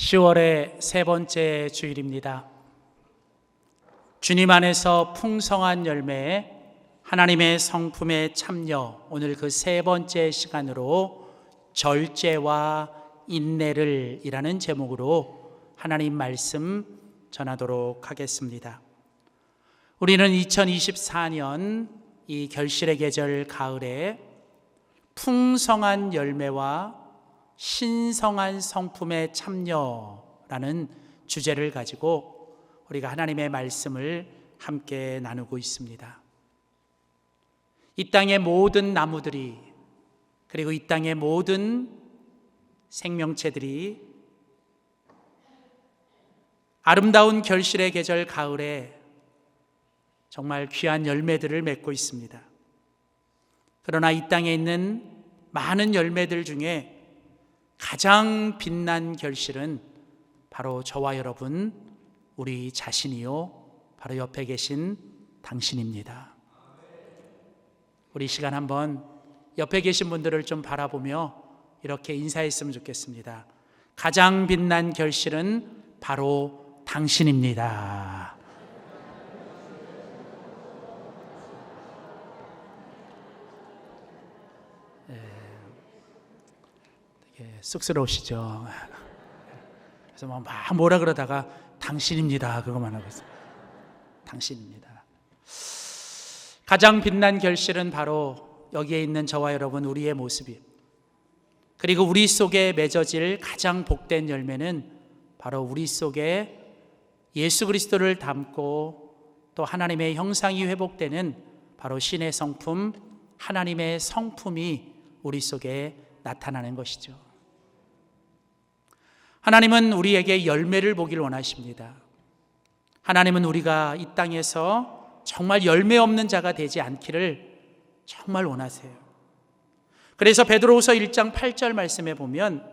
10월의 세 번째 주일입니다. 주님 안에서 풍성한 열매, 하나님의 성품에 참여, 오늘 그 세 번째 시간으로 절제와 인내를 이라는 제목으로 하나님 말씀 전하도록 하겠습니다. 우리는 2024년 이 결실의 계절 가을에 풍성한 열매와 신성한 성품에 참여라는 주제를 가지고 우리가 하나님의 말씀을 함께 나누고 있습니다. 이 땅의 모든 나무들이, 그리고 이 땅의 모든 생명체들이 아름다운 결실의 계절 가을에 정말 귀한 열매들을 맺고 있습니다. 그러나 이 땅에 있는 많은 열매들 중에 가장 빛난 결실은 바로 저와 여러분, 우리 자신이요, 바로 옆에 계신 당신입니다. 우리 시간 한번 옆에 계신 분들을 좀 바라보며 이렇게 인사했으면 좋겠습니다. 가장 빛난 결실은 바로 당신입니다. 쑥스러우시죠? 그래서 막 뭐라 그러다가 당신입니다 그것만 하고 있어요. 당신입니다. 가장 빛난 결실은 바로 여기에 있는 저와 여러분, 우리의 모습이, 그리고 우리 속에 맺어질 가장 복된 열매는 바로 우리 속에 예수 그리스도를 담고 또 하나님의 형상이 회복되는 바로 신의 성품, 하나님의 성품이 우리 속에 나타나는 것이죠. 하나님은 우리에게 열매를 보길 원하십니다. 하나님은 우리가 이 땅에서 정말 열매 없는 자가 되지 않기를 정말 원하세요. 그래서 베드로후서 1장 8절 말씀에 보면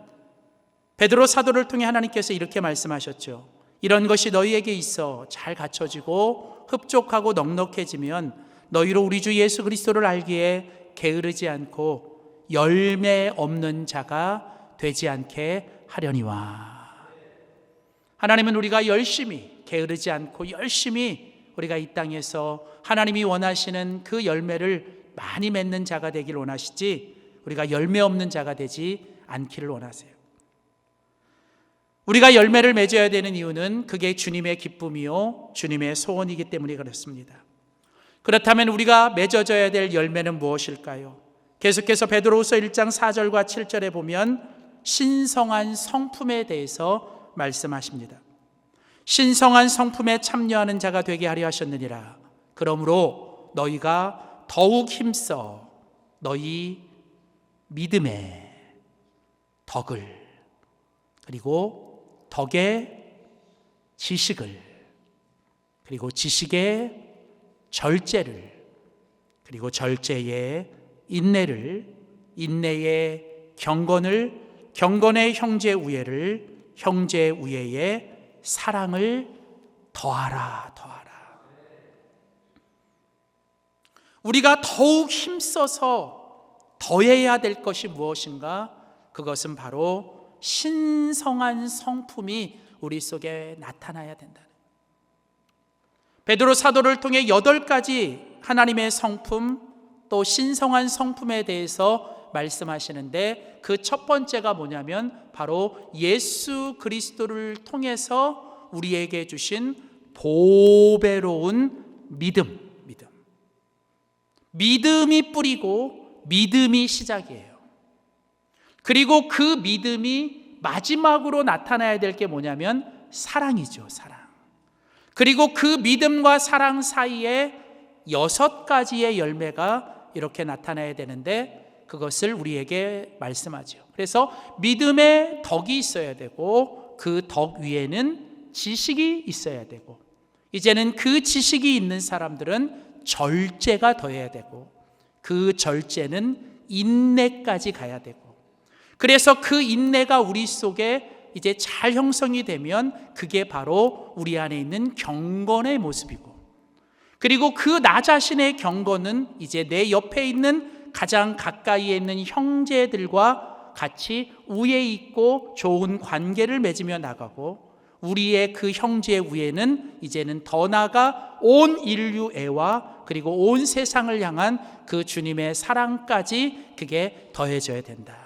베드로 사도를 통해 하나님께서 이렇게 말씀하셨죠. 이런 것이 너희에게 있어 잘 갖춰지고 흡족하고 넉넉해지면 너희로 우리 주 예수 그리스도를 알기에 게으르지 않고 열매 없는 자가 되지 않게 하려니와. 하나님은 우리가 열심히, 게으르지 않고 열심히 우리가 이 땅에서 하나님이 원하시는 그 열매를 많이 맺는 자가 되길 원하시지, 우리가 열매 없는 자가 되지 않기를 원하세요. 우리가 열매를 맺어야 되는 이유는 그게 주님의 기쁨이요 주님의 소원이기 때문에 그렇습니다. 그렇다면 우리가 맺어져야 될 열매는 무엇일까요? 계속해서 베드로후서 1장 4절과 7절에 보면 신성한 성품에 대해서 말씀하십니다. 신성한 성품에 참여하는 자가 되게 하려 하셨느니라. 그러므로 너희가 더욱 힘써 너희 믿음의 덕을, 그리고 덕의 지식을, 그리고 지식의 절제를, 그리고 절제의 인내를, 인내의 경건을, 경건의 형제 우애를, 형제 우애의 사랑을 더하라. 우리가 더욱 힘써서 더해야 될 것이 무엇인가? 그것은 바로 신성한 성품이 우리 속에 나타나야 된다. 베드로 사도를 통해 8가지 하나님의 성품, 또 신성한 성품에 대해서 말씀하시는데 그 첫 번째가 뭐냐면 바로 예수 그리스도를 통해서 우리에게 주신 보배로운 믿음이 뿌리고 믿음이 시작이에요. 그리고 그 믿음이 마지막으로 나타나야 될 게 뭐냐면 사랑이죠. 사랑. 그리고 그 믿음과 사랑 사이에 6가지의 열매가 이렇게 나타나야 되는데 그것을 우리에게 말씀하죠. 그래서 믿음의 덕이 있어야 되고 그 덕 위에는 지식이 있어야 되고, 이제는 그 지식이 있는 사람들은 절제가 더해야 되고, 그 절제는 인내까지 가야 되고, 그래서 그 인내가 우리 속에 이제 잘 형성이 되면 그게 바로 우리 안에 있는 경건의 모습이고, 그리고 그 나 자신의 경건은 이제 내 옆에 있는 가장 가까이에 있는 형제들과 같이 우애 있고 좋은 관계를 맺으며 나가고, 우리의 그 형제 우애는 이제는 더 나아가 온 인류애와 그리고 온 세상을 향한 그 주님의 사랑까지 그게 더해져야 된다.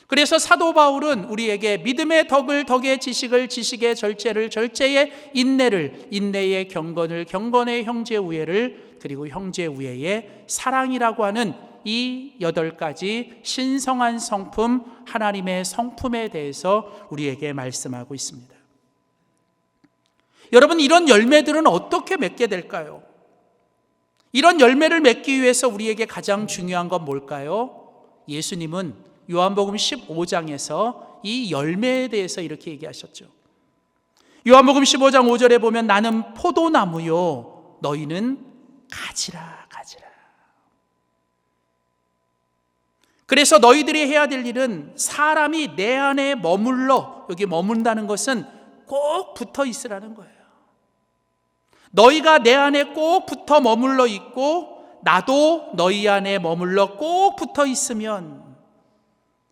그래서 사도 바울은 우리에게 믿음의 덕을 덕의 지식을, 지식의 절제를, 절제의 인내를, 인내의 경건을, 경건의 형제 우애를, 그리고 형제 우애의 사랑이라고 하는 이 8가지 신성한 성품, 하나님의 성품에 대해서 우리에게 말씀하고 있습니다. 여러분, 이런 열매들은 어떻게 맺게 될까요? 이런 열매를 맺기 위해서 우리에게 가장 중요한 건 뭘까요? 예수님은 요한복음 15장에서 이 열매에 대해서 이렇게 얘기하셨죠. 요한복음 15장 5절에 보면 나는 포도나무요 너희는 가지라, 가지라. 그래서 너희들이 해야 될 일은 사람이 내 안에 머물러, 여기 머문다는 것은 꼭 붙어 있으라는 거예요. 너희가 내 안에 꼭 붙어 머물러 있고 나도 너희 안에 머물러 꼭 붙어 있으면,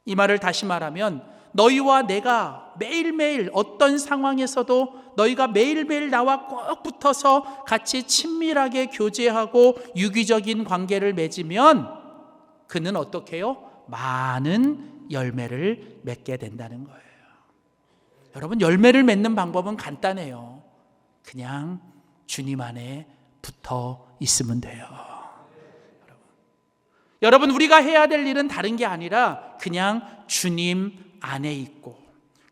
이 말을 다시 말하면 너희와 내가 매일매일 어떤 상황에서도 너희가 매일매일 나와 꼭 붙어서 같이 친밀하게 교제하고 유기적인 관계를 맺으면 그는 어떻게 해요? 많은 열매를 맺게 된다는 거예요. 여러분, 열매를 맺는 방법은 간단해요. 그냥 주님 안에 붙어 있으면 돼요. 여러분, 우리가 해야 될 일은 다른 게 아니라 그냥 주님 안에 있고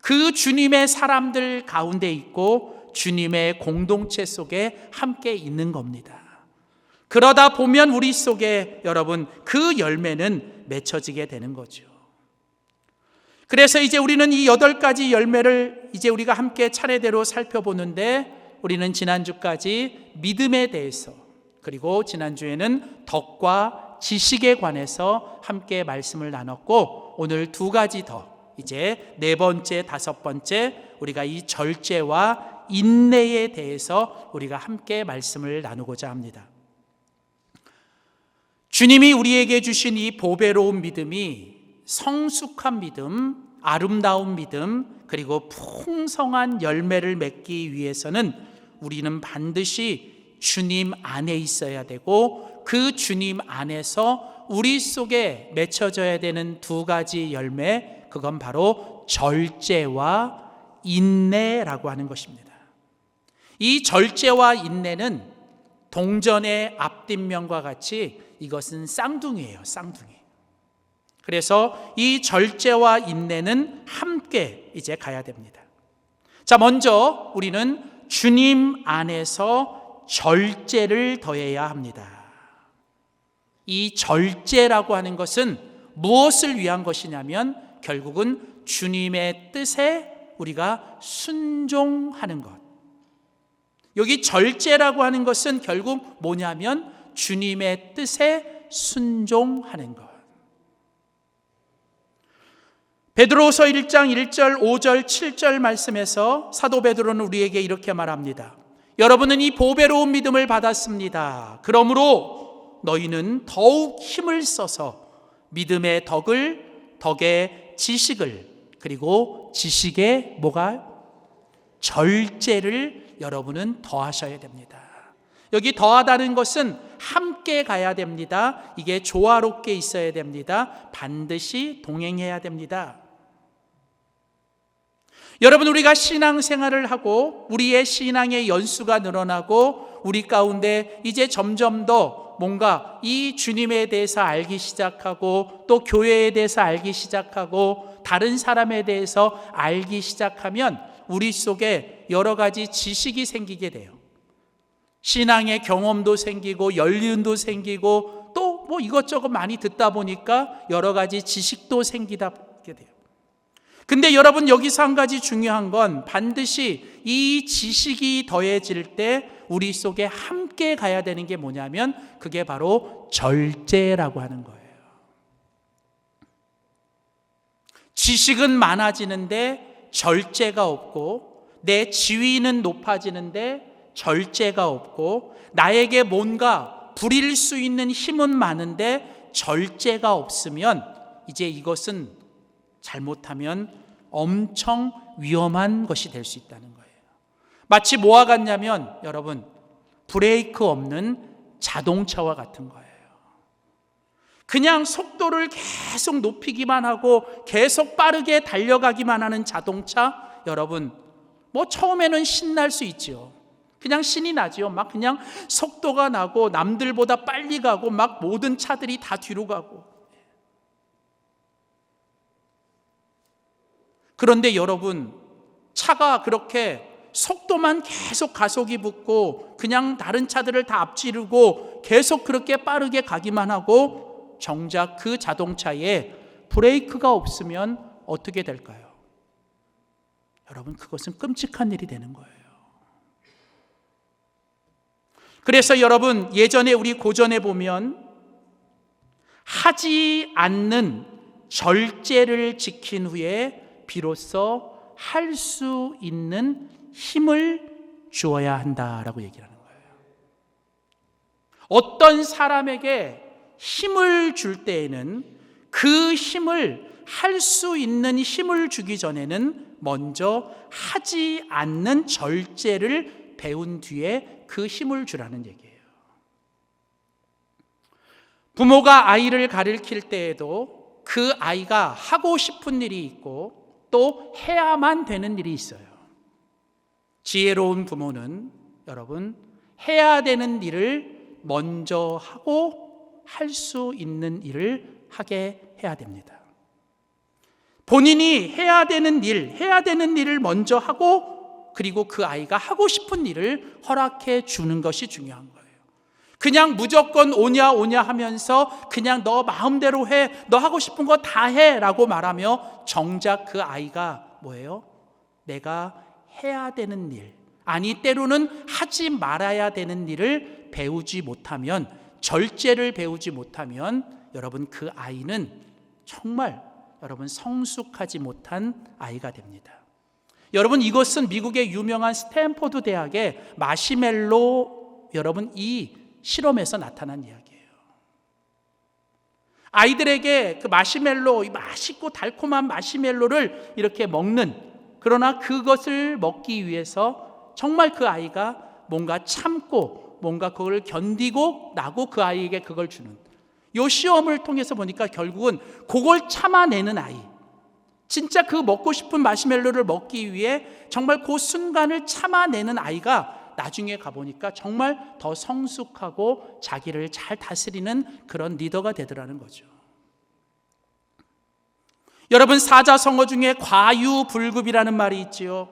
그 주님의 사람들 가운데 있고 주님의 공동체 속에 함께 있는 겁니다. 그러다 보면 우리 속에 여러분 그 열매는 맺혀지게 되는 거죠. 그래서 이제 우리는 이 8가지 열매를 이제 우리가 함께 차례대로 살펴보는데, 우리는 지난주까지 믿음에 대해서, 그리고 지난주에는 덕과 지식에 관해서 함께 말씀을 나눴고, 오늘 2가지 더, 이제 4번째, 5번째 우리가 이 절제와 인내에 대해서 우리가 함께 말씀을 나누고자 합니다. 주님이 우리에게 주신 이 보배로운 믿음이 성숙한 믿음, 아름다운 믿음, 그리고 풍성한 열매를 맺기 위해서는 우리는 반드시 주님 안에 있어야 되고, 그 주님 안에서 우리 속에 맺혀져야 되는 2가지 열매, 그건 바로 절제와 인내라고 하는 것입니다. 이 절제와 인내는 동전의 앞뒷면과 같이 이것은 쌍둥이에요, 쌍둥이. 그래서 이 절제와 인내는 함께 이제 가야 됩니다. 자, 먼저 우리는 주님 안에서 절제를 더해야 합니다. 이 절제라고 하는 것은 무엇을 위한 것이냐면 결국은 주님의 뜻에 우리가 순종하는 것. 여기 절제라고 하는 것은 결국 뭐냐면 주님의 뜻에 순종하는 것. 베드로후서 1장 1절, 5절, 7절 말씀에서 사도 베드로는 우리에게 이렇게 말합니다. 여러분은 이 보배로운 믿음을 받았습니다. 그러므로 너희는 더욱 힘을 써서 믿음의 덕을, 덕의 지식을, 그리고 지식의 뭐가? 절제를 여러분은 더하셔야 됩니다. 여기 더하다는 것은 함께 가야 됩니다. 이게 조화롭게 있어야 됩니다. 반드시 동행해야 됩니다. 여러분, 우리가 신앙생활을 하고 우리의 신앙의 연수가 늘어나고 우리 가운데 이제 점점 더 뭔가 이 주님에 대해서 알기 시작하고 또 교회에 대해서 알기 시작하고 다른 사람에 대해서 알기 시작하면 우리 속에 여러 가지 지식이 생기게 돼요. 신앙의 경험도 생기고 연륜도 생기고 또 뭐 이것저것 많이 듣다 보니까 여러 가지 지식도 생기게 돼요. 근데 여러분, 여기서 한 가지 중요한 건 반드시 이 지식이 더해질 때 우리 속에 함께 가야 되는 게 뭐냐면 그게 바로 절제라고 하는 거예요. 지식은 많아지는데 절제가 없고, 내 지위는 높아지는데 절제가 없고, 나에게 뭔가 부릴 수 있는 힘은 많은데 절제가 없으면 이제 이것은 잘못하면 엄청 위험한 것이 될 수 있다는 거예요. 마치 뭐와 같냐면 여러분, 브레이크 없는 자동차와 같은 거예요. 그냥 속도를 계속 높이기만 하고 계속 빠르게 달려가기만 하는 자동차, 여러분, 뭐 처음에는 신날 수 있지요. 그냥 신이 나지요. 막 그냥 속도가 나고 남들보다 빨리 가고 막 모든 차들이 다 뒤로 가고. 그런데 여러분, 차가 그렇게 속도만 계속 가속이 붙고 그냥 다른 차들을 다 앞지르고 계속 그렇게 빠르게 가기만 하고 정작 그 자동차에 브레이크가 없으면 어떻게 될까요? 여러분, 그것은 끔찍한 일이 되는 거예요. 그래서 여러분, 예전에 우리 고전에 보면 하지 않는 절제를 지킨 후에 비로소 할 수 있는 힘을 주어야 한다라고 얘기를 하는 거예요. 어떤 사람에게 힘을 줄 때에는 그 힘을 할 수 있는 힘을 주기 전에는 먼저 하지 않는 절제를 배운 뒤에 그 힘을 주라는 얘기예요. 부모가 아이를 가르칠 때에도 그 아이가 하고 싶은 일이 있고 또 해야만 되는 일이 있어요. 지혜로운 부모는 여러분, 해야 되는 일을 먼저 하고 할 수 있는 일을 하게 해야 됩니다. 본인이 해야 되는 일을 먼저 하고 그리고 그 아이가 하고 싶은 일을 허락해 주는 것이 중요한 거예요. 그냥 무조건 오냐 하면서 그냥 너 마음대로 해, 너 하고 싶은 거 다 해 라고 말하며 정작 그 아이가 뭐예요? 내가 해야 되는 일, 아니 때로는 하지 말아야 되는 일을 배우지 못하면, 절제를 배우지 못하면 여러분, 그 아이는 정말 여러분 성숙하지 못한 아이가 됩니다. 여러분, 이것은 미국의 유명한 스탠포드 대학의 마시멜로 여러분 이 실험에서 나타난 이야기예요. 아이들에게 그 마시멜로, 맛있고 달콤한 마시멜로를 이렇게 먹는, 그러나 그것을 먹기 위해서 정말 그 아이가 뭔가 참고 뭔가 그걸 견디고 나고 그 아이에게 그걸 주는, 이 시험을 통해서 보니까 결국은 그걸 참아내는 아이, 진짜 그 먹고 싶은 마시멜로를 먹기 위해 정말 그 순간을 참아내는 아이가 나중에 가보니까 정말 더 성숙하고 자기를 잘 다스리는 그런 리더가 되더라는 거죠. 여러분, 사자성어 중에 과유불급이라는 말이 있지요.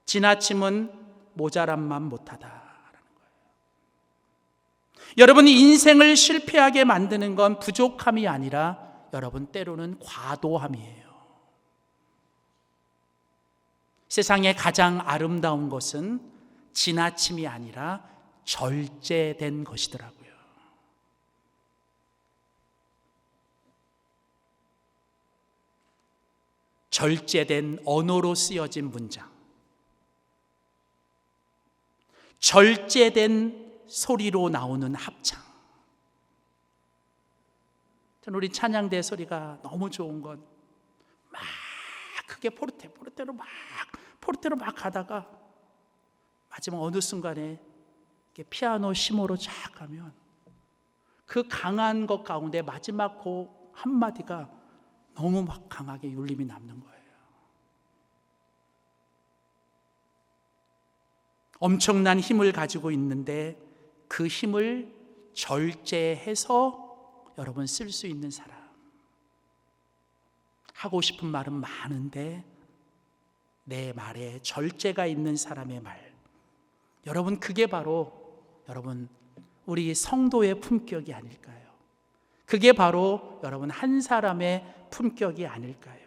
지나침은 모자람만 못하다. 여러분, 인생을 실패하게 만드는 건 부족함이 아니라 여러분 때로는 과도함이에요. 세상에 가장 아름다운 것은 지나침이 아니라 절제된 것이더라고요. 절제된 언어로 쓰여진 문장, 절제된 소리로 나오는 합창. 저는 우리 찬양대 소리가 너무 좋은 건 막 크게 포르테로 막 가다가 마지막 어느 순간에 피아노 심호로 쫙 가면 그 강한 것 가운데 마지막 그 한마디가 너무 막 강하게 울림이 남는 거예요. 엄청난 힘을 가지고 있는데 그 힘을 절제해서 여러분 쓸 수 있는 사람. 하고 싶은 말은 많은데 내 말에 절제가 있는 사람의 말. 여러분, 그게 바로 여러분 우리 성도의 품격이 아닐까요? 그게 바로 여러분 한 사람의 품격이 아닐까요?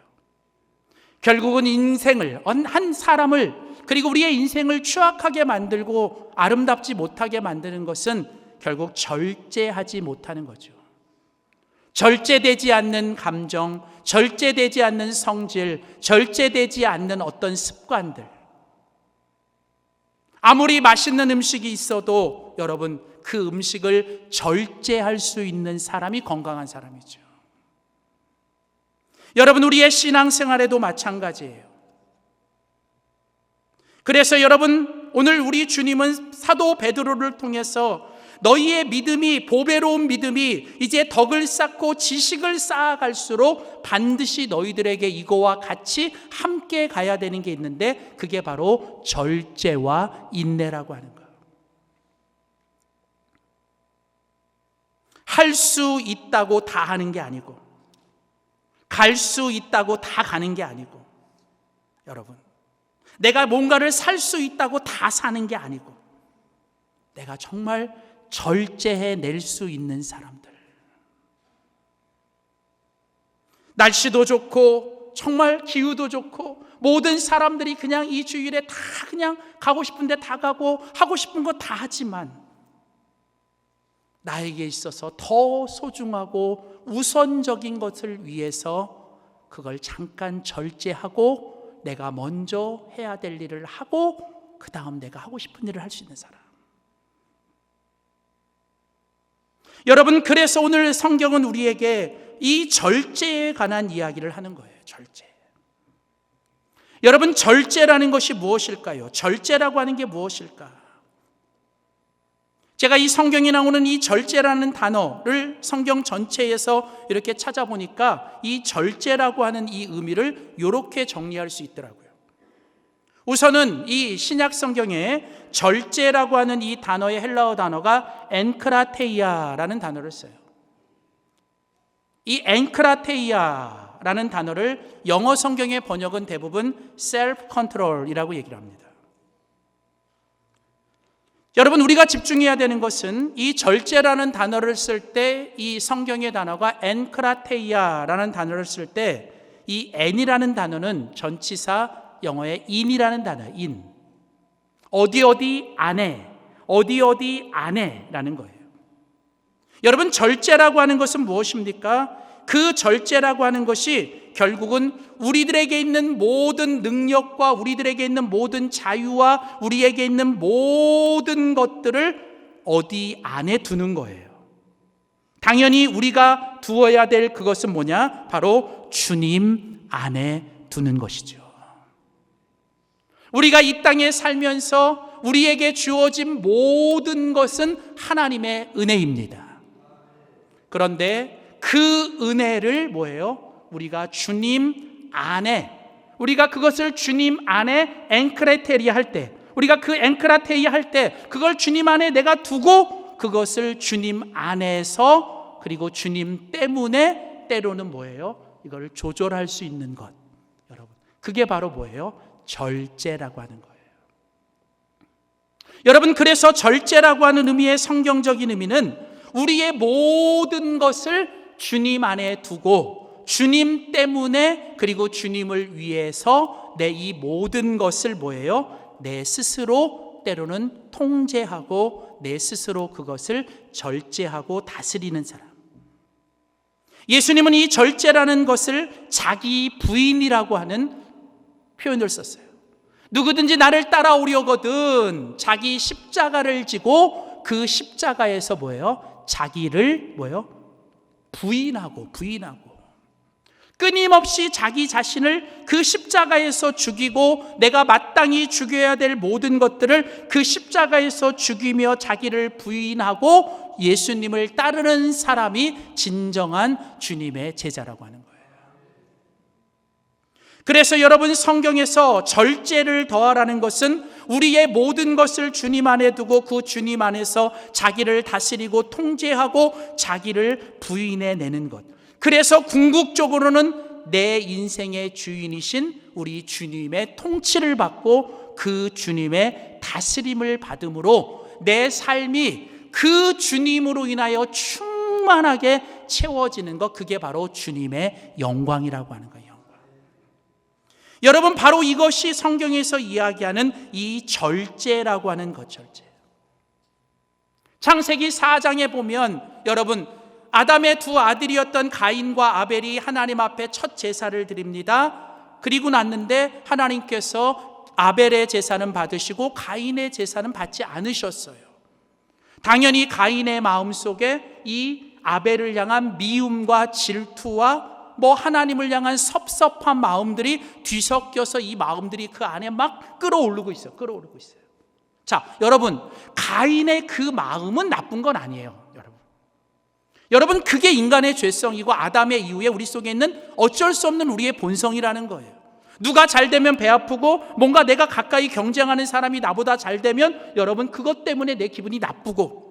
결국은 인생을, 한 사람을, 그리고 우리의 인생을 추악하게 만들고 아름답지 못하게 만드는 것은 결국 절제하지 못하는 거죠. 절제되지 않는 감정, 절제되지 않는 성질, 절제되지 않는 어떤 습관들. 아무리 맛있는 음식이 있어도 여러분 그 음식을 절제할 수 있는 사람이 건강한 사람이죠. 여러분, 우리의 신앙생활에도 마찬가지예요. 그래서 여러분, 오늘 우리 주님은 사도 베드로를 통해서 너희의 믿음이, 보배로운 믿음이 이제 덕을 쌓고 지식을 쌓아갈수록 반드시 너희들에게 이거와 같이 함께 가야 되는 게 있는데, 그게 바로 절제와 인내라고 하는 거예요. 할 수 있다고 다 하는 게 아니고, 갈 수 있다고 다 가는 게 아니고, 여러분, 내가 뭔가를 살 수 있다고 다 사는 게 아니고, 내가 정말 절제해낼 수 있는 사람들. 날씨도 좋고 정말 기후도 좋고 모든 사람들이 그냥 이 주일에 다 그냥 가고 싶은데 다 가고 하고 싶은 거 다 하지만, 나에게 있어서 더 소중하고 우선적인 것을 위해서 그걸 잠깐 절제하고 내가 먼저 해야 될 일을 하고 그 다음 내가 하고 싶은 일을 할 수 있는 사람. 여러분, 그래서 오늘 성경은 우리에게 이 절제에 관한 이야기를 하는 거예요. 절제. 여러분, 절제라는 것이 무엇일까요? 절제라고 하는 게 무엇일까? 제가 이 성경에 나오는 이 절제라는 단어를 성경 전체에서 이렇게 찾아보니까 이 절제라고 하는 이 의미를 이렇게 정리할 수 있더라고요. 우선은 이 신약 성경에 절제라고 하는 이 단어의 헬라어 단어가 엔크라테이아라는 단어를 써요. 이 엔크라테이아라는 단어를 영어 성경의 번역은 대부분 self control이라고 얘기를 합니다. 여러분, 우리가 집중해야 되는 것은 이 절제라는 단어를 쓸 때, 이 성경의 단어가 엔크라테이아라는 단어를 쓸 때 이 n이라는 단어는 전치사 영어의 in이라는 단어예요. in. 어디 안에, 어디 안에라는 거예요. 여러분, 절제라고 하는 것은 무엇입니까? 그 절제라고 하는 것이 결국은 우리들에게 있는 모든 능력과 우리들에게 있는 모든 자유와 우리에게 있는 모든 것들을 어디 안에 두는 거예요. 당연히 우리가 두어야 될 그것은 뭐냐? 바로 주님 안에 두는 것이죠. 우리가 이 땅에 살면서 우리에게 주어진 모든 것은 하나님의 은혜입니다. 그런데 그 은혜를 뭐예요? 우리가 주님 안에, 우리가 그것을 주님 안에 엔크라테이아 할 때, 우리가 그 엔크라테이아 할 때 그걸 주님 안에 내가 두고 그것을 주님 안에서, 그리고 주님 때문에 때로는 뭐예요? 이걸 조절할 수 있는 것. 여러분, 그게 바로 뭐예요? 절제라고 하는 거예요. 여러분, 그래서 절제라고 하는 의미의 성경적인 의미는 우리의 모든 것을 주님 안에 두고 주님 때문에, 그리고 주님을 위해서 내 이 모든 것을 뭐예요? 내 스스로 때로는 통제하고 내 스스로 그것을 절제하고 다스리는 사람. 예수님은 이 절제라는 것을 자기 부인이라고 하는 표현을 썼어요. 누구든지 나를 따라오려거든 자기 십자가를 지고 그 십자가에서 뭐예요? 자기를 뭐예요? 부인하고 끊임없이 자기 자신을 그 십자가에서 죽이고 내가 마땅히 죽여야 될 모든 것들을 그 십자가에서 죽이며 자기를 부인하고 예수님을 따르는 사람이 진정한 주님의 제자라고 하는 거예요. 그래서 여러분, 성경에서 절제를 더하라는 것은 우리의 모든 것을 주님 안에 두고 그 주님 안에서 자기를 다스리고 통제하고 자기를 부인해내는 것. 그래서 궁극적으로는 내 인생의 주인이신 우리 주님의 통치를 받고 그 주님의 다스림을 받음으로 내 삶이 그 주님으로 인하여 충만하게 채워지는 것, 그게 바로 주님의 영광이라고 하는 거예요. 여러분, 바로 이것이 성경에서 이야기하는 이 절제라고 하는 것, 절제. 창세기 4장에 보면 여러분, 아담의 두 아들이었던 가인과 아벨이 하나님 앞에 첫 제사를 드립니다. 그리고 났는데 하나님께서 아벨의 제사는 받으시고 가인의 제사는 받지 않으셨어요. 당연히 가인의 마음속에 이 아벨을 향한 미움과 질투와 뭐 하나님을 향한 섭섭한 마음들이 뒤섞여서 이 마음들이 그 안에 막 끌어오르고 있어요. 끌어오르고 있어요. 자, 여러분, 가인의 그 마음은 나쁜 건 아니에요. 여러분, 그게 인간의 죄성이고 아담의 이후에 우리 속에 있는 어쩔 수 없는 우리의 본성이라는 거예요. 누가 잘 되면 배 아프고 뭔가 내가 가까이 경쟁하는 사람이 나보다 잘 되면 여러분 그것 때문에 내 기분이 나쁘고,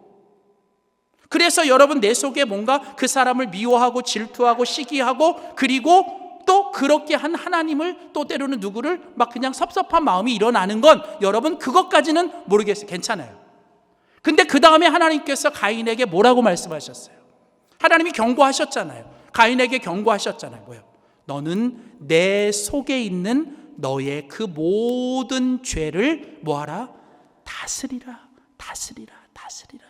그래서 여러분 내 속에 뭔가 그 사람을 미워하고 질투하고 시기하고, 그리고 또 그렇게 한 하나님을 또 때로는 누구를 막 그냥 섭섭한 마음이 일어나는 건 여러분 그것까지는 모르겠어요. 괜찮아요. 근데 그 다음에 하나님께서 가인에게 뭐라고 말씀하셨어요? 하나님이 경고하셨잖아요. 가인에게 경고하셨잖아요. 뭐요? 너는 내 속에 있는 너의 그 모든 죄를 뭐하라? 다스리라. 다스리라. 다스리라.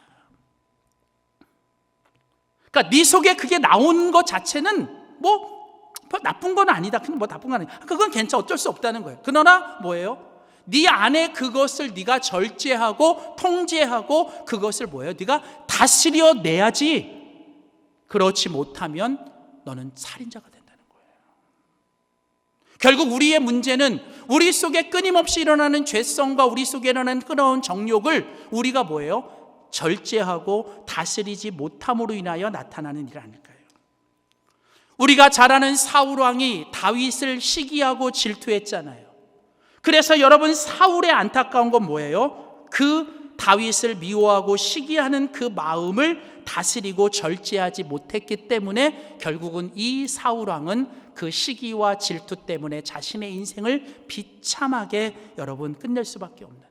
그러니까 네 속에 그게 나오는 것 자체는 뭐 나쁜 건 아니다. 뭐 나쁜 건 아니다. 그건 괜찮아. 어쩔 수 없다는 거예요. 그러나 뭐예요? 네 안에 그것을 네가 절제하고 통제하고 그것을 뭐예요? 네가 다스려 내야지. 그렇지 못하면 너는 살인자가 된다는 거예요. 결국 우리의 문제는 우리 속에 끊임없이 일어나는 죄성과 우리 속에 일어나는 끊어온 정욕을 우리가 뭐예요? 절제하고 다스리지 못함으로 인하여 나타나는 일 아닐까요? 우리가 잘 아는 사울 왕이 다윗을 시기하고 질투했잖아요. 그래서 여러분 사울의 안타까운 건 뭐예요? 그 다윗을 미워하고 시기하는 그 마음을 다스리고 절제하지 못했기 때문에 결국은 이 사울 왕은 그 시기와 질투 때문에 자신의 인생을 비참하게 여러분 끝낼 수밖에 없는,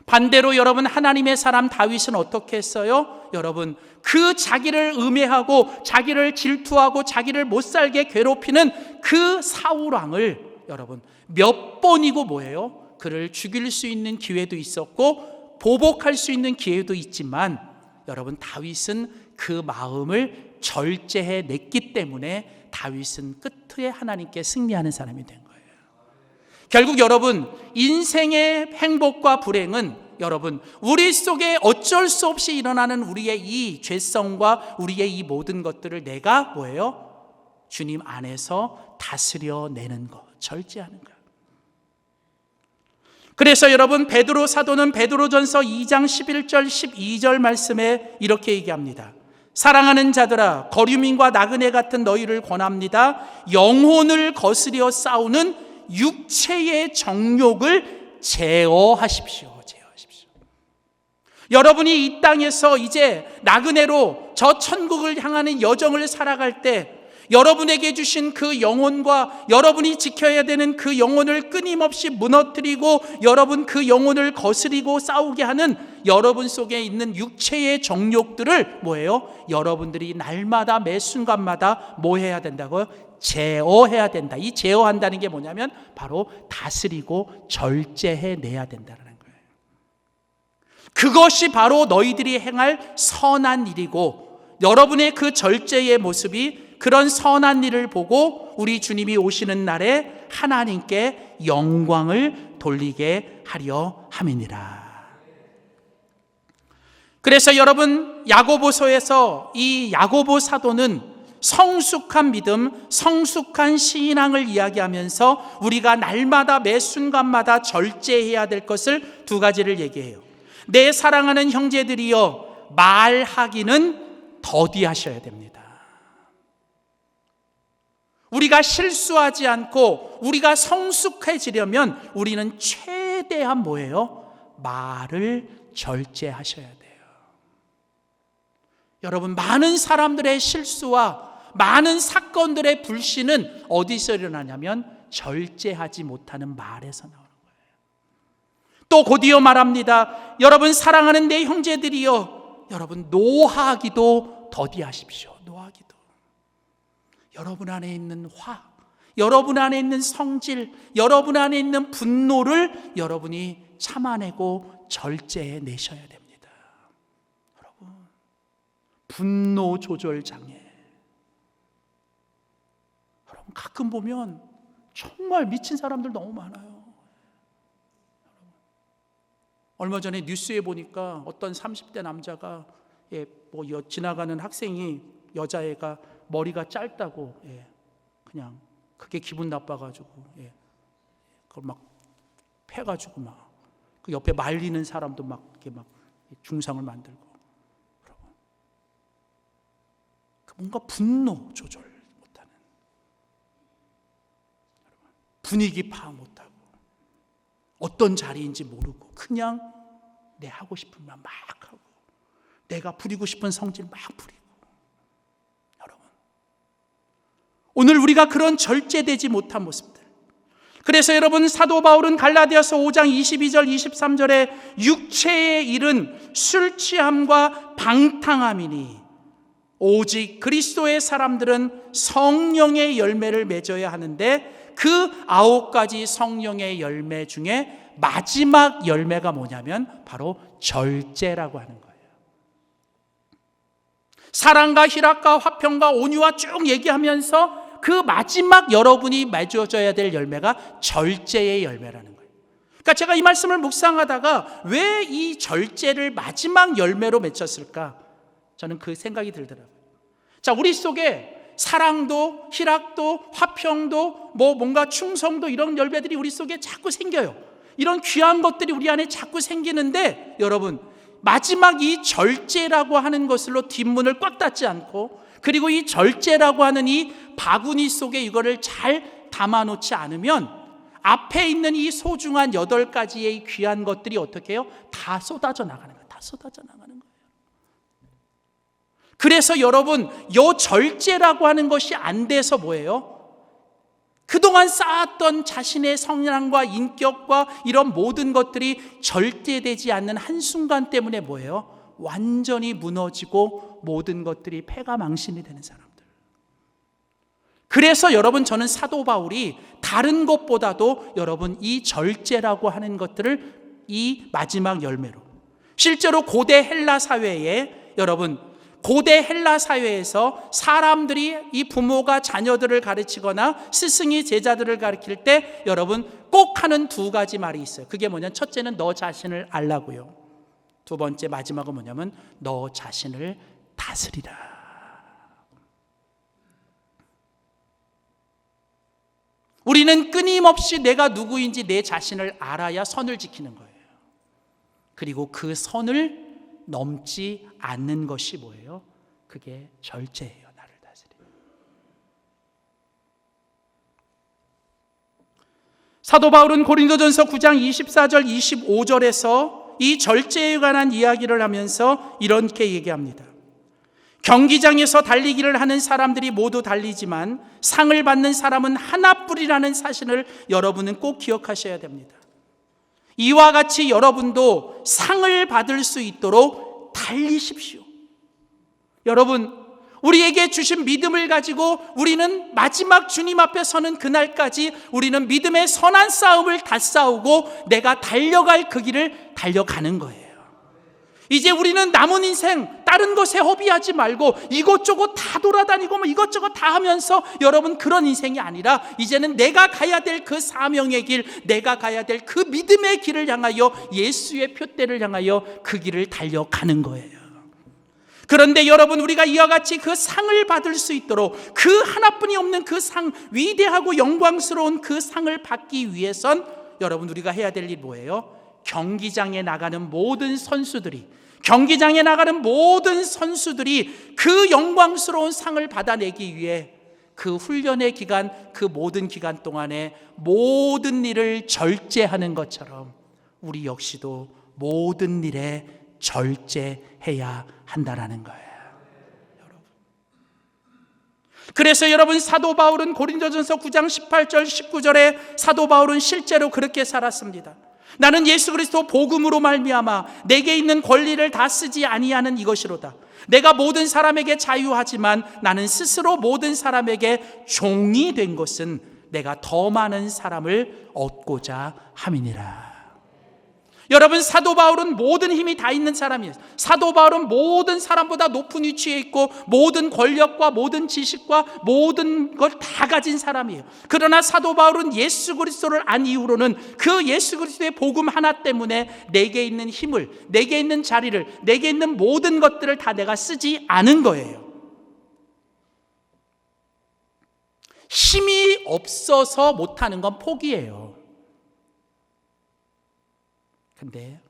반대로 여러분 하나님의 사람 다윗은 어떻게 했어요? 여러분 그 자기를 음해하고 자기를 질투하고 자기를 못살게 괴롭히는 그 사울 왕을 여러분 몇 번이고 뭐예요? 그를 죽일 수 있는 기회도 있었고 보복할 수 있는 기회도 있지만 여러분 다윗은 그 마음을 절제해 냈기 때문에 다윗은 끝에 하나님께 승리하는 사람이 된 거예요. 결국 여러분 인생의 행복과 불행은 여러분 우리 속에 어쩔 수 없이 일어나는 우리의 이 죄성과 우리의 이 모든 것들을 내가 뭐예요? 주님 안에서 다스려 내는 것, 절제하는 것. 그래서 여러분 베드로 사도는 베드로전서 2장 11절 12절 말씀에 이렇게 얘기합니다. 사랑하는 자들아 거류민과 나그네 같은 너희를 권합니다. 영혼을 거스려 싸우는 육체의 정욕을 제어하십시오. 제어하십시오. 여러분이 이 땅에서 이제 나그네로 저 천국을 향하는 여정을 살아갈 때 여러분에게 주신 그 영혼과 여러분이 지켜야 되는 그 영혼을 끊임없이 무너뜨리고 여러분 그 영혼을 거스리고 싸우게 하는 여러분 속에 있는 육체의 정욕들을 뭐예요? 여러분들이 날마다 매 순간마다 뭐 해야 된다고요? 제어해야 된다. 이 제어한다는 게 뭐냐면 바로 다스리고 절제해 내야 된다는 거예요. 그것이 바로 너희들이 행할 선한 일이고 여러분의 그 절제의 모습이 그런 선한 일을 보고 우리 주님이 오시는 날에 하나님께 영광을 돌리게 하려 함이니라. 그래서 여러분 야고보서에서 이 야고보 사도는 성숙한 믿음, 성숙한 신앙을 이야기하면서 우리가 날마다 매 순간마다 절제해야 될 것을 두 가지를 얘기해요. 내 사랑하는 형제들이여 말하기는 더디하셔야 됩니다. 우리가 실수하지 않고 우리가 성숙해지려면 우리는 최대한 뭐예요? 말을 절제하셔야 돼요. 여러분 많은 사람들의 실수와 많은 사건들의 불신은 어디서 일어나냐면 절제하지 못하는 말에서 나오는 거예요. 또 곧이어 말합니다. 여러분 사랑하는 내 형제들이여 여러분 노하기도 더디하십시오. 노하기도. 여러분 안에 있는 화, 여러분 안에 있는 성질, 여러분 안에 있는 분노를 여러분이 참아내고 절제해 내셔야 됩니다. 여러분 분노 조절 장애. 여러분 가끔 보면 정말 미친 사람들 너무 많아요. 얼마 전에 뉴스에 보니까 어떤 30대 남자가 지나가는 학생이 여자애가 머리가 짧다고 그냥 그게 기분 나빠가지고 그걸 막 패가지고 막 그 옆에 말리는 사람도 막 이렇게 막 중상을 만들고 그러고 뭔가 분노 조절 못하는, 분위기 파악 못하고 어떤 자리인지 모르고 그냥 내 하고 싶은 말 막 하고 내가 부리고 싶은 성질 막 부리고. 여러분, 오늘 우리가 그런 절제되지 못한 모습들, 그래서 여러분 사도 바울은 갈라디아서 5장 22절 23절에 육체의 일은 술 취함과 방탕함이니 오직 그리스도의 사람들은 성령의 열매를 맺어야 하는데 그 9가지 성령의 열매 중에 마지막 열매가 뭐냐면 바로 절제라고 하는 거예요. 사랑과 희락과 화평과 온유와 쭉 얘기하면서 그 마지막 여러분이 맺어져야 될 열매가 절제의 열매라는 거예요. 그러니까 제가 이 말씀을 묵상하다가 왜 이 절제를 마지막 열매로 맺혔을까? 저는 그 생각이 들더라고요. 자, 우리 속에 사랑도 희락도 화평도 뭔가 충성도 이런 열매들이 우리 속에 자꾸 생겨요. 이런 귀한 것들이 우리 안에 자꾸 생기는데 여러분, 마지막 이 절제라고 하는 것으로 뒷문을 꽉 닫지 않고, 그리고 이 절제라고 하는 이 바구니 속에 이거를 잘 담아놓지 않으면 앞에 있는 이 소중한 8가지의 귀한 것들이 어떻게 해요? 다 쏟아져 나가는 거예요. 다 쏟아져 나가는 거예요. 그래서 여러분, 이 절제라고 하는 것이 안 돼서 뭐예요? 그동안 쌓았던 자신의 성향과 인격과 이런 모든 것들이 절제되지 않는 한순간 때문에 뭐예요? 완전히 무너지고 모든 것들이 패가망신이 되는 사람들. 그래서 여러분, 저는 사도 바울이 다른 것보다도 여러분 이 절제라고 하는 것들을 이 마지막 열매로, 실제로 고대 헬라 사회에 여러분, 고대 헬라 사회에서 사람들이 이 부모가 자녀들을 가르치거나 스승이 제자들을 가르칠 때 여러분 꼭 하는 2가지 말이 있어요. 그게 뭐냐면 첫째는 너 자신을 알라고요. 두 번째 마지막은 뭐냐면 너 자신을 다스리라. 우리는 끊임없이 내가 누구인지 내 자신을 알아야 선을 지키는 거예요. 그리고 그 선을 넘지 않는 것이 뭐예요? 그게 절제예요. 나를 다스리는. 사도 바울은 고린도전서 9장 24절 25절에서 이 절제에 관한 이야기를 하면서 이렇게 얘기합니다. 경기장에서 달리기를 하는 사람들이 모두 달리지만 상을 받는 사람은 하나뿐이라는 사실을 여러분은 꼭 기억하셔야 됩니다. 이와 같이 여러분도 상을 받을 수 있도록 달리십시오. 여러분, 우리에게 주신 믿음을 가지고 우리는 마지막 주님 앞에 서는 그날까지 우리는 믿음의 선한 싸움을 다 싸우고 내가 달려갈 그 길을 달려가는 거예요. 이제 우리는 남은 인생 다른 것에 허비하지 말고 이것저것 다 돌아다니고 이것저것 다 하면서 여러분 그런 인생이 아니라 이제는 내가 가야 될 그 사명의 길, 내가 가야 될 그 믿음의 길을 향하여 예수의 표대를 향하여 그 길을 달려가는 거예요. 그런데 여러분, 우리가 이와 같이 그 상을 받을 수 있도록 그 하나뿐이 없는 그 상, 위대하고 영광스러운 그 상을 받기 위해선 여러분 우리가 해야 될 일이 뭐예요? 경기장에 나가는 모든 선수들이 그 영광스러운 상을 받아내기 위해 그 훈련의 기간, 그 모든 기간 동안에 모든 일을 절제하는 것처럼 우리 역시도 모든 일에 절제해야 한다라는 거예요. 그래서 여러분, 사도 바울은 고린도전서 9장 18절 19절에 사도 바울은 실제로 그렇게 살았습니다. 나는 예수 그리스도 복음으로 말미암아 내게 있는 권리를 다 쓰지 아니하는 이것이로다. 내가 모든 사람에게 자유하지만 나는 스스로 모든 사람에게 종이 된 것은 내가 더 많은 사람을 얻고자 함이니라. 여러분, 사도 바울은 모든 힘이 다 있는 사람이에요. 사도 바울은 모든 사람보다 높은 위치에 있고 모든 권력과 모든 지식과 모든 걸 다 가진 사람이에요. 그러나 사도 바울은 예수 그리스도를 안 이후로는 그 예수 그리스도의 복음 하나 때문에 내게 있는 힘을, 내게 있는 자리를, 내게 있는 모든 것들을 다 내가 쓰지 않은 거예요. 힘이 없어서 못하는 건 포기예요. 근데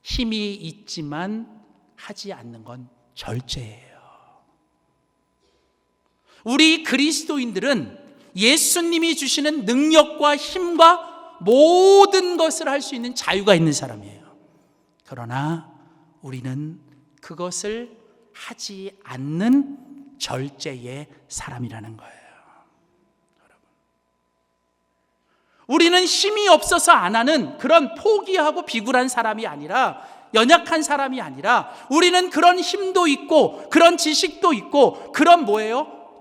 힘이 있지만 하지 않는 건 절제예요. 우리 그리스도인들은 예수님이 주시는 능력과 힘과 모든 것을 할 수 있는 자유가 있는 사람이에요. 그러나 우리는 그것을 하지 않는 절제의 사람이라는 거예요. 우리는 힘이 없어서 안 하는 그런 포기하고 비굴한 사람이 아니라, 연약한 사람이 아니라, 우리는 그런 힘도 있고 그런 지식도 있고 그런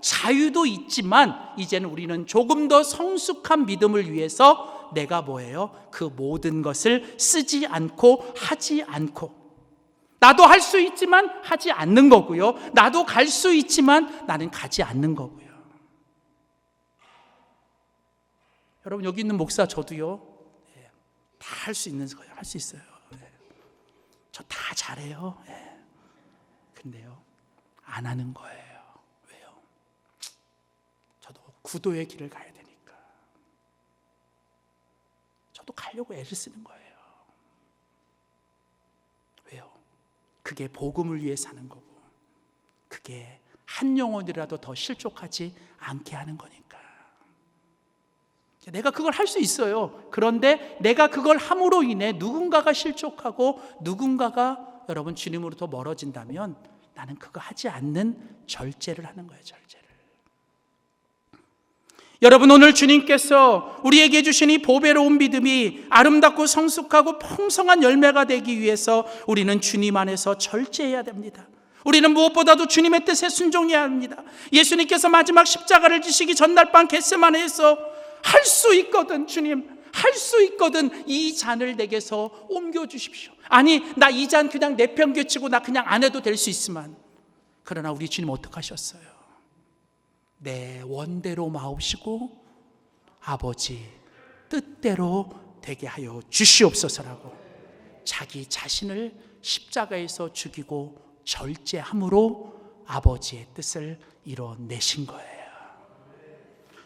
자유도 있지만, 이제는 우리는 조금 더 성숙한 믿음을 위해서 내가 그 모든 것을 쓰지 않고 하지 않고, 나도 할 수 있지만 하지 않는 거고요, 나도 갈 수 있지만 나는 가지 않는 거고요. 여러분, 여기 있는 목사 저도요, 다 할 수 있는 거예요. 할 수 있어요. 저 다 잘해요. 근데요, 안 하는 거예요. 왜요? 저도 구도의 길을 가야 되니까. 저도 가려고 애를 쓰는 거예요. 왜요? 그게 복음을 위해 사는 거고, 그게 한 영혼이라도 더 실족하지 않게 하는 거니까. 내가 그걸 할 수 있어요. 그런데 내가 그걸 함으로 인해 누군가가 실족하고 누군가가 여러분 주님으로부터 멀어진다면, 나는 그거 하지 않는 절제를 하는 거예요. 절제를. 여러분, 오늘 주님께서 우리에게 주신 이 보배로운 믿음이 아름답고 성숙하고 풍성한 열매가 되기 위해서 우리는 주님 안에서 절제해야 됩니다. 우리는 무엇보다도 주님의 뜻에 순종해야 합니다. 예수님께서 마지막 십자가를 지시기 전날 밤 겟세마네에서 할 수 있거든, 주님, 할 수 있거든, 이 잔을 내게서 옮겨주십시오. 아니, 나 이 잔 그냥 내팽개치고 나 그냥 안 해도 될 수 있으면. 그러나 우리 주님 어떻게 하셨어요? 내 원대로 마옵시고 아버지 뜻대로 되게 하여 주시옵소서라고 자기 자신을 십자가에서 죽이고 절제함으로 아버지의 뜻을 이뤄내신 거예요.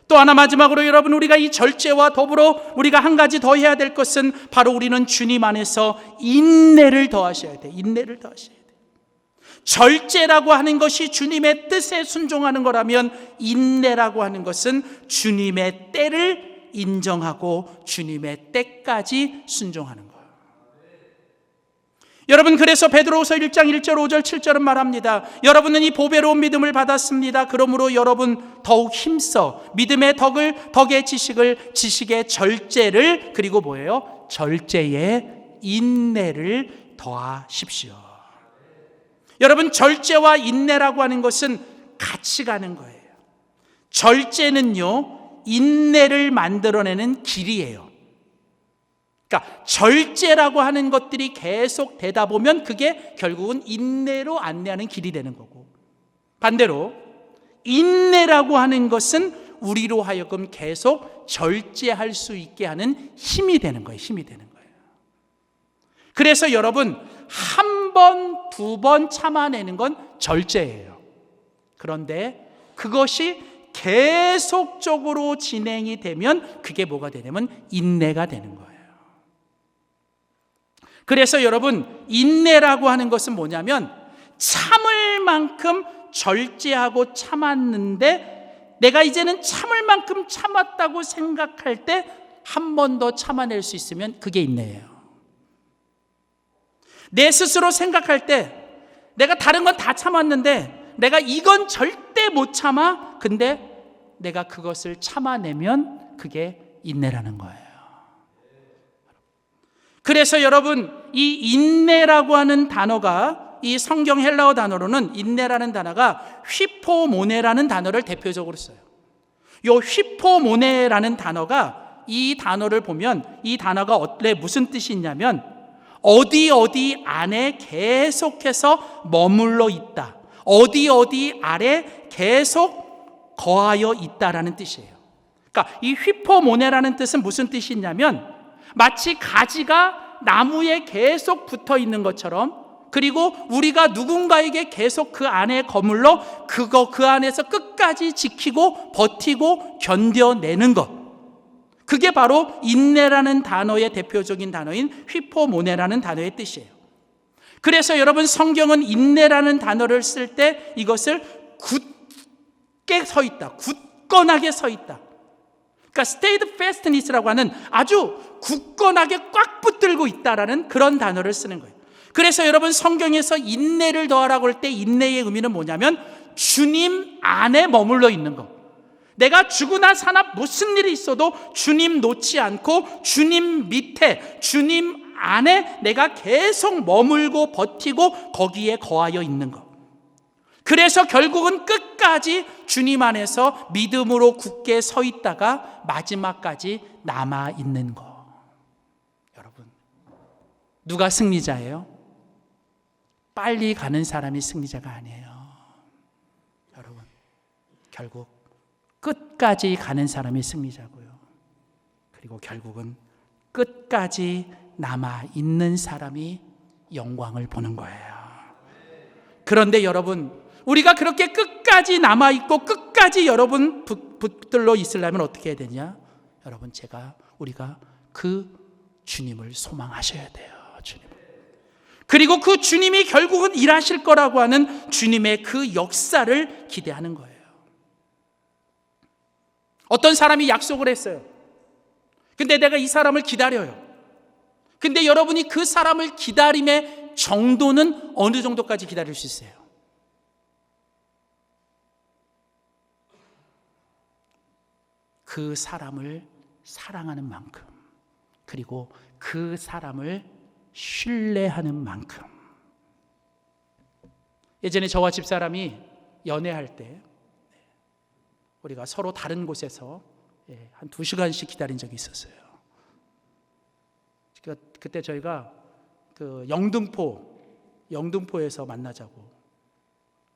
또 하나, 마지막으로 여러분, 우리가 이 절제와 더불어 우리가 한 가지 더 해야 될 것은 바로 우리는 주님 안에서 인내를 더하셔야 돼. 인내를 더하셔야 돼. 절제라고 하는 것이 주님의 뜻에 순종하는 거라면, 인내라고 하는 것은 주님의 때를 인정하고 주님의 때까지 순종하는 거예요. 여러분, 그래서 베드로후서 1장 1절 5절 7절은 말합니다. 여러분은 이 보배로운 믿음을 받았습니다. 그러므로 여러분 더욱 힘써 믿음의 덕의 지식의 절제를, 그리고 절제의 인내를 더하십시오. 여러분, 절제와 인내라고 하는 것은 같이 가는 거예요. 절제는요, 인내를 만들어내는 길이에요. 그러니까 절제라고 하는 것들이 계속 되다 보면 그게 결국은 인내로 안내하는 길이 되는 거고, 반대로 인내라고 하는 것은 우리로 하여금 계속 절제할 수 있게 하는 힘이 되는 거예요. 힘이 되는 거예요. 그래서 여러분, 한 번, 두 번 참아내는 건 절제예요. 그런데 그것이 계속적으로 진행이 되면 그게 뭐가 되냐면 인내가 되는 거예요. 그래서 여러분, 인내라고 하는 것은 뭐냐면, 참을 만큼 절제하고 참았는데 내가 이제는 참을 만큼 참았다고 생각할 때 한 번 더 참아낼 수 있으면 그게 인내예요. 내 스스로 생각할 때 내가 다른 건 다 참았는데 내가 이건 절대 못 참아, 근데 내가 그것을 참아내면 그게 인내라는 거예요. 그래서 여러분, 이 인내라고 하는 단어가, 이 성경 헬라어 단어로는 인내라는 단어가 휘포모네라는 단어를 대표적으로 써요. 이 휘포모네라는 단어가, 이 단어를 보면 이 단어가 원래 무슨 뜻이 있냐면 어디 안에 계속해서 머물러 있다, 어디 아래 계속 거하여 있다라는 뜻이에요. 그러니까 이 휘포모네라는 뜻은 무슨 뜻이 있냐면, 마치 가지가 나무에 계속 붙어 있는 것처럼, 그리고 우리가 누군가에게 계속 그 안에 거물러 그 안에서 끝까지 지키고 버티고 견뎌내는 것. 그게 바로 인내라는 단어의 대표적인 단어인 휘포모네라는 단어의 뜻이에요. 그래서 여러분, 성경은 인내라는 단어를 쓸 때 이것을 굳게 서 있다, 굳건하게 서 있다. 그러니까 steadfastness라고 하는 아주 굳건하게 꽉 붙들고 있다라는 그런 단어를 쓰는 거예요. 그래서 여러분, 성경에서 인내를 더하라고 할 때 인내의 의미는 뭐냐면 주님 안에 머물러 있는 거. 내가 죽으나 사나 무슨 일이 있어도 주님 놓지 않고 주님 밑에, 주님 안에 내가 계속 머물고 버티고 거기에 거하여 있는 것. 그래서 결국은 끝까지 주님 안에서 믿음으로 굳게 서 있다가 마지막까지 남아 있는 것. 여러분, 누가 승리자예요? 빨리 가는 사람이 승리자가 아니에요. 여러분, 결국 끝까지 가는 사람이 승리자고요. 그리고 결국은 끝까지 남아 있는 사람이 영광을 보는 거예요. 그런데 여러분, 우리가 그렇게 끝까지 남아 있고 끝까지 여러분 붙들러 있으려면 어떻게 해야 되냐? 여러분, 우리가 그 주님을 소망하셔야 돼요. 주님. 그리고 그 주님이 결국은 일하실 거라고 하는 주님의 그 역사를 기대하는 거예요. 어떤 사람이 약속을 했어요. 근데 내가 이 사람을 기다려요. 근데 여러분이 그 사람을 기다림의 정도는 어느 정도까지 기다릴 수 있어요? 그 사람을 사랑하는 만큼, 그리고 그 사람을 신뢰하는 만큼. 예전에 저와 집사람이 연애할 때 우리가 서로 다른 곳에서 한 2시간씩 기다린 적이 있었어요. 그때 저희가 그 영등포에서 만나자고.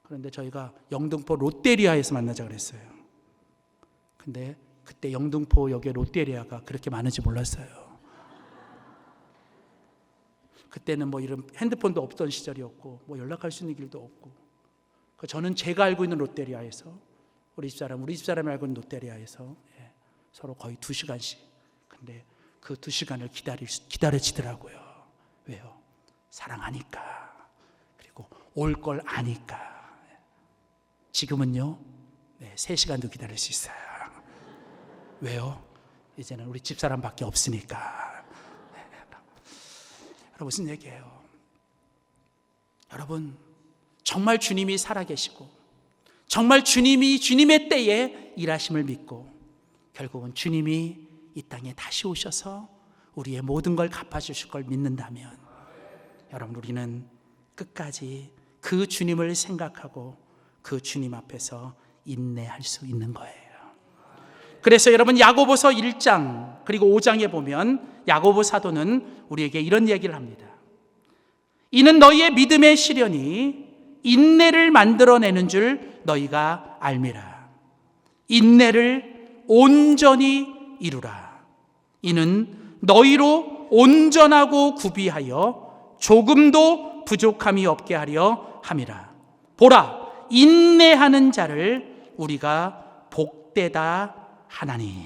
그런데 저희가 영등포 롯데리아에서 만나자고 그랬어요. 근데 그때 영등포역에 롯데리아가 그렇게 많은지 몰랐어요. 그때는 뭐 이런 핸드폰도 없던 시절이었고 뭐 연락할 수 있는 길도 없고. 저는 제가 알고 있는 롯데리아에서 우리 집사람이 알고 있는 롯데리아에서 서로 거의 2시간씩. 근데 그 2시간을 기다려지더라고요. 왜요? 사랑하니까. 그리고 올 걸 아니까. 지금은요, 3시간도 기다릴 수 있어요. 왜요? 이제는 우리 집사람밖에 없으니까. 여러분, 무슨 얘기예요? 여러분, 정말 주님이 살아계시고 정말 주님이 주님의 때에 일하심을 믿고 결국은 주님이 이 땅에 다시 오셔서 우리의 모든 걸 갚아주실 걸 믿는다면, 여러분, 우리는 끝까지 그 주님을 생각하고 그 주님 앞에서 인내할 수 있는 거예요. 그래서 여러분, 야고보서 1장 그리고 5장에 보면 야고보 사도는 우리에게 이런 얘기를 합니다. 이는 너희의 믿음의 시련이 인내를 만들어내는 줄 너희가 알미라. 인내를 온전히 이루라. 이는 너희로 온전하고 구비하여 조금도 부족함이 없게 하려 함이라. 보라, 인내하는 자를 우리가 복되다 하나니.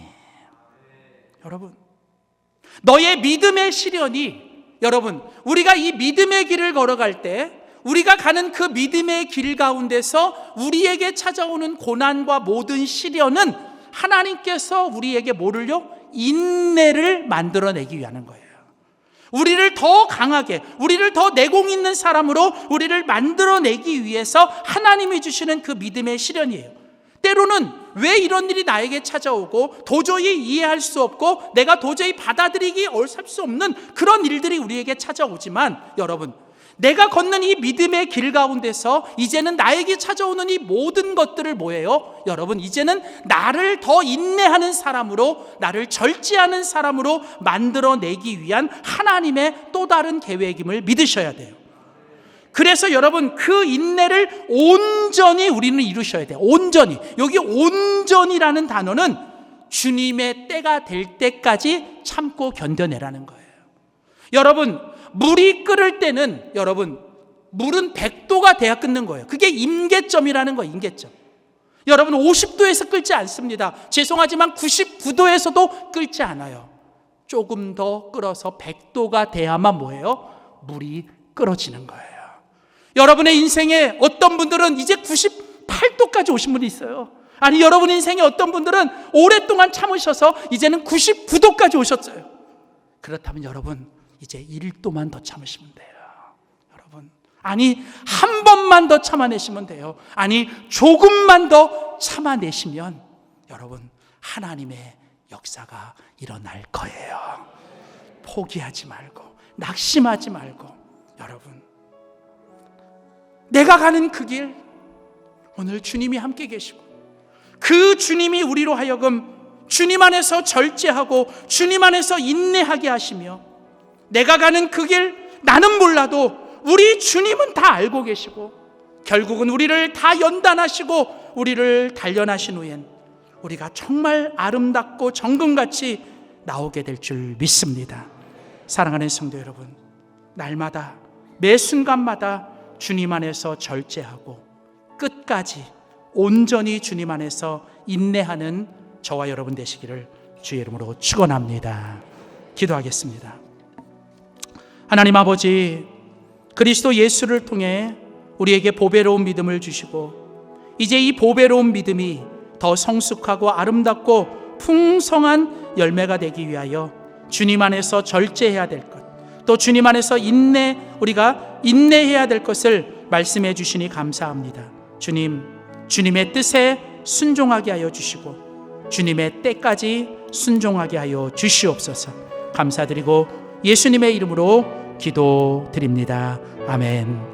여러분, 너의 믿음의 시련이, 여러분, 우리가 이 믿음의 길을 걸어갈 때 우리가 가는 그 믿음의 길 가운데서 우리에게 찾아오는 고난과 모든 시련은 하나님께서 우리에게 뭐를요? 인내를 만들어내기 위한 거예요. 우리를 더 강하게, 우리를 더 내공 있는 사람으로 우리를 만들어내기 위해서 하나님이 주시는 그 믿음의 시련이에요. 때로는 왜 이런 일이 나에게 찾아오고 도저히 이해할 수 없고 내가 도저히 받아들이기 할 수 없는 그런 일들이 우리에게 찾아오지만, 여러분, 내가 걷는 이 믿음의 길 가운데서 이제는 나에게 찾아오는 이 모든 것들을 뭐예요? 여러분, 이제는 나를 더 인내하는 사람으로, 나를 절제하는 사람으로 만들어내기 위한 하나님의 또 다른 계획임을 믿으셔야 돼요. 그래서 여러분, 그 인내를 온전히 우리는 이루셔야 돼요. 온전히. 여기 온전이라는 단어는 주님의 때가 될 때까지 참고 견뎌내라는 거예요. 여러분, 물이 끓을 때는 여러분 물은 100도가 돼야 끓는 거예요. 그게 임계점이라는 거예요. 임계점. 여러분 50도에서 끓지 않습니다. 죄송하지만 99도에서도 끓지 않아요. 조금 더 끓어서 100도가 돼야만 뭐예요? 물이 끓어지는 거예요. 여러분의 인생에 어떤 분들은 이제 98도까지 오신 분이 있어요. 아니 여러분 인생에 어떤 분들은 오랫동안 참으셔서 이제는 99도까지 오셨어요. 그렇다면 여러분 이제 1도만 더 참으시면 돼요. 여러분 아니 한 번만 더 참아내시면 돼요. 아니 조금만 더 참아내시면 여러분 하나님의 역사가 일어날 거예요. 포기하지 말고 낙심하지 말고 여러분 내가 가는 그 길 오늘 주님이 함께 계시고 그 주님이 우리로 하여금 주님 안에서 절제하고 주님 안에서 인내하게 하시며 내가 가는 그 길 나는 몰라도 우리 주님은 다 알고 계시고 결국은 우리를 다 연단하시고 우리를 단련하신 후엔 우리가 정말 아름답고 정금같이 나오게 될 줄 믿습니다. 사랑하는 성도 여러분, 날마다 매 순간마다 주님 안에서 절제하고 끝까지 온전히 주님 안에서 인내하는 저와 여러분 되시기를 주의 이름으로 축원합니다. 기도하겠습니다. 하나님 아버지, 그리스도 예수를 통해 우리에게 보배로운 믿음을 주시고 이제 이 보배로운 믿음이 더 성숙하고 아름답고 풍성한 열매가 되기 위하여 주님 안에서 절제해야 될 것, 또 주님 안에서 우리가 인내해야 될 것을 말씀해 주시니 감사합니다. 주님의 뜻에 순종하게 하여 주시고 주님의 때까지 순종하게 하여 주시옵소서. 감사드리고 예수님의 이름으로 기도드립니다. 아멘.